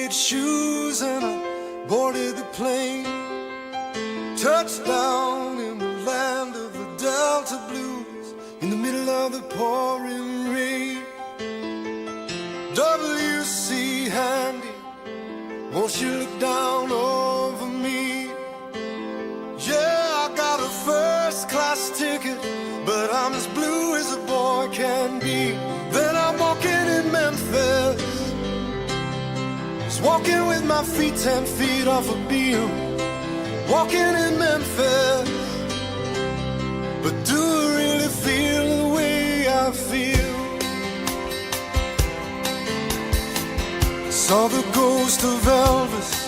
suede shoes and I boarded the plane. Touched down in the land of the Delta Blues, in the middle of the pouring rain. W.C. Handy, won't you look down over me? Yeah, I got a first-class ticket, but I'm as blue as a boy can be. Then I'm walking in Memphis, just walking with my feet 10 feet off a beam. Walking in Memphis, but do I really feel the way I feel? Saw the ghost of Elvis